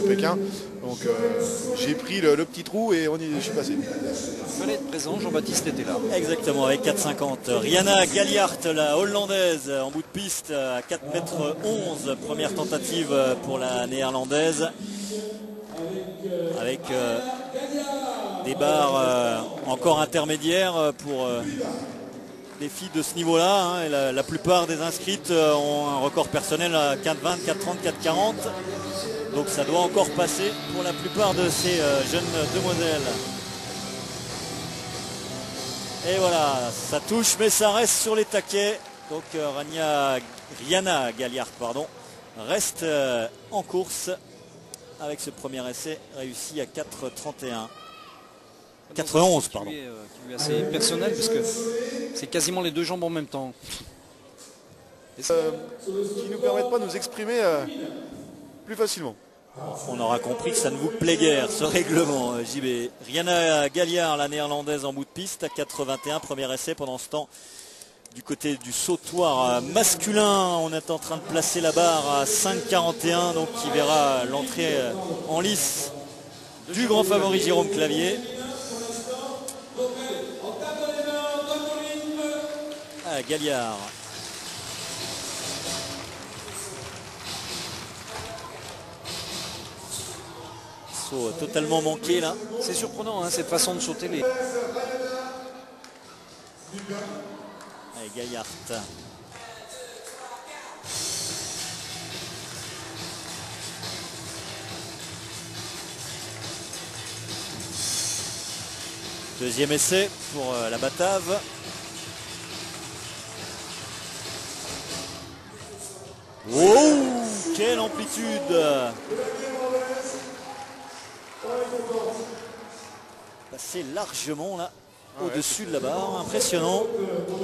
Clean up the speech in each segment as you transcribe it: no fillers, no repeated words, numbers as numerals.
Pékin. Donc j'ai pris le petit trou et je suis passé. Il fallait être présent, Jean-Baptiste était là. Exactement, avec 4,50. Rihanna Galliard, la hollandaise, en bout de piste à 4,11 m. Première tentative pour la néerlandaise. Avec des barres encore intermédiaires pour des filles de ce niveau-là. Hein, et la plupart des inscrites ont un record personnel à 4,20, 4,30, 4,40. Donc ça doit encore passer pour la plupart de ces jeunes demoiselles. Et voilà, ça touche, mais ça reste sur les taquets. Donc Rihanna Galliard, pardon, reste en course avec ce premier essai réussi à 4,31. 4,11 pardon. Qui lui est assez personnel parce que c'est quasiment les deux jambes en même temps. Qui ne nous permettent pas de nous exprimer plus facilement. On aura compris que ça ne vous plaît guère ce règlement, JB. Rihanna Galliard, la néerlandaise en bout de piste à 4,21, premier essai. Pendant ce temps, du côté du sautoir masculin, on est en train de placer la barre à 5,41, donc qui verra l'entrée en lice du grand favori Jérôme Clavier. Ah, Galliard. Saut totalement manqué là. C'est surprenant hein, cette façon de sauter les... Allez, Galliard. Deuxième essai pour la Batave. Wow, quelle amplitude! Passé largement là au-dessus de la barre, impressionnant.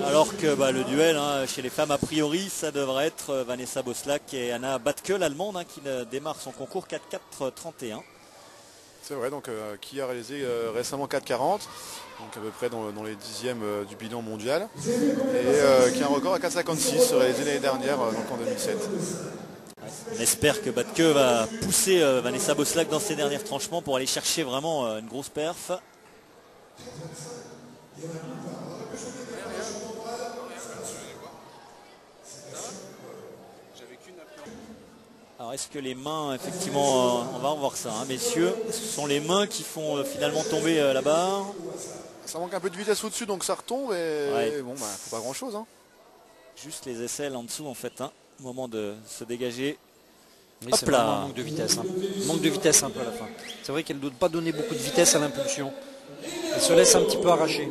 Alors que le duel hein, chez les femmes a priori ça devrait être Vanessa Boslak et Anna Batke, l'allemande hein, qui démarre son concours 4,4,31. C'est vrai, donc qui a réalisé récemment 4,40, donc à peu près dans les dixièmes du bilan mondial, et qui a un record à 4,56 réalisé l'année dernière, donc en 2007. On espère que Batke va pousser Vanessa Boslak dans ses derniers tranchements pour aller chercher vraiment une grosse perf. Alors est-ce que les mains, effectivement, on va revoir ça, hein, messieurs, ce sont les mains qui font finalement tomber la barre. Ça manque un peu de vitesse au-dessus, donc ça retombe, et bon, faut pas grand-chose. Hein. Juste les aisselles en dessous, en fait, hein, au moment de se dégager. Oui, c'est vraiment un manque de vitesse. Hein. Manque de vitesse un peu à la fin. C'est vrai qu'elle ne doit pas donner beaucoup de vitesse à l'impulsion. Elle se laisse un petit peu arracher.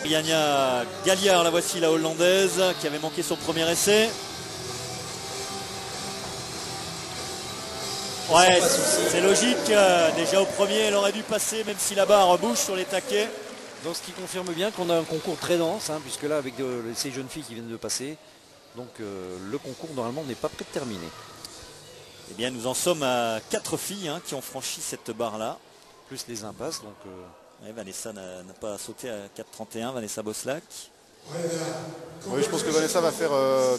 Rihanna Galliard, la voici, la hollandaise, qui avait manqué son premier essai. Ouais, c'est logique. Déjà au premier, elle aurait dû passer, même si la barre bouge sur les taquets. Donc ce qui confirme bien qu'on a un concours très dense, hein, puisque là, avec ces jeunes filles qui viennent de passer, donc le concours, normalement, n'est pas prêt de terminer. Eh bien, nous en sommes à 4 filles hein, qui ont franchi cette barre-là. Plus les impasses, donc... Vanessa n'a pas sauté à 4,31, Vanessa Boslak. Oui, je pense que Vanessa va faire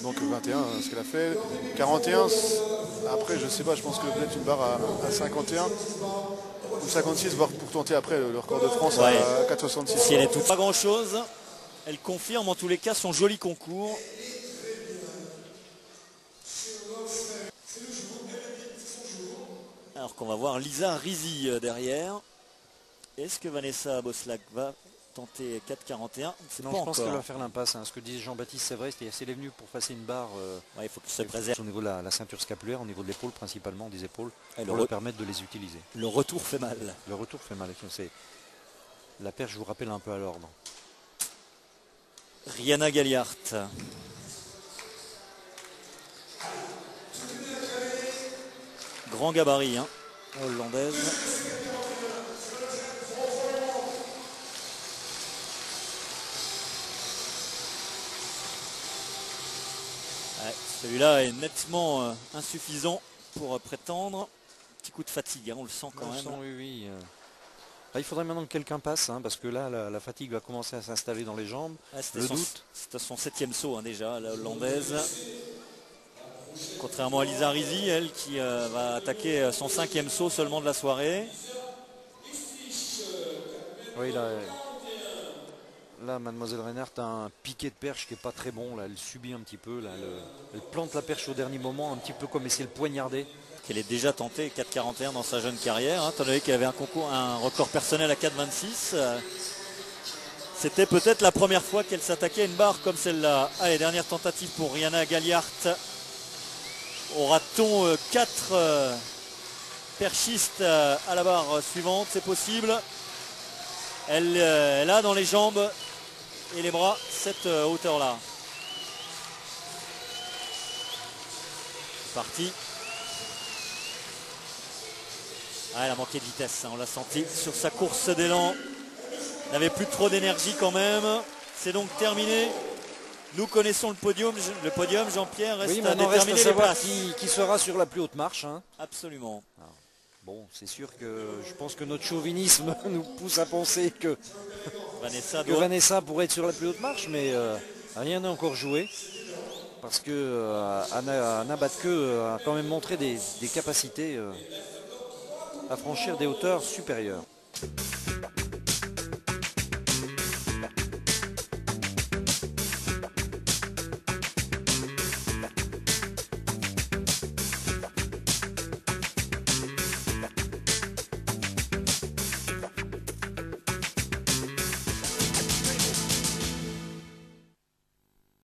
donc 21, ce qu'elle a fait. 41, après je sais pas, je pense que peut-être une barre à 51 ou 56, voire pour tenter après le record de France à 4,66. Si elle est toute pas grand-chose, elle confirme en tous les cas son joli concours. Alors qu'on va voir Lisa Rizzi derrière. Est-ce que Vanessa Boslak va tenter 4,41? Non, je pense qu'elle va faire l'impasse. Hein. Ce que disait Jean-Baptiste, c'est vrai, c'est elle est venue pour passer une barre. Il faut que ça se préserve. Au niveau de la ceinture scapulaire, au niveau de l'épaule principalement, des épaules, pour leur permettre de les utiliser. Le retour fait mal. Le retour fait mal. La perche, je vous rappelle, un peu à l'ordre. Rihanna Galliard. Grand gabarit, hein, hollandaise. Celui-là est nettement insuffisant pour prétendre. Petit coup de fatigue, hein, on le sent quand même. Oui. Là, il faudrait maintenant que quelqu'un passe, hein, parce que là, la fatigue va commencer à s'installer dans les jambes. C'était son 7e saut hein, déjà, la hollandaise. Contrairement à Lisa Rizzi, elle qui va attaquer son 5e saut seulement de la soirée. Oui, là Mademoiselle Reinhardt a un piqué de perche qui n'est pas très bon. Là, elle subit un petit peu. Là, elle plante la perche au dernier moment, un petit peu comme essayer de poignarder. Qu'elle est déjà tentée 4,41 dans sa jeune carrière. Étant donné qu'elle avait un record personnel à 4,26. C'était peut-être la première fois qu'elle s'attaquait à une barre comme celle-là. Allez, dernière tentative pour Riana Galliard. Aura-t-on 4 perchistes à la barre suivante? C'est possible. Elle a dans les jambes et les bras cette hauteur-là. C'est parti. Ah, elle a manqué de vitesse, hein, on l'a senti sur sa course d'élan. Elle n'avait plus trop d'énergie quand même. C'est donc terminé. Nous connaissons le podium, Jean-Pierre, reste à déterminer les places. Qui sera sur la plus haute marche. Hein. Absolument. Alors, bon, c'est sûr que je pense que notre chauvinisme nous pousse à penser que Vanessa pourrait être sur la plus haute marche, mais rien n'est encore joué. Parce que Anna Batke a quand même montré des capacités à franchir des hauteurs supérieures.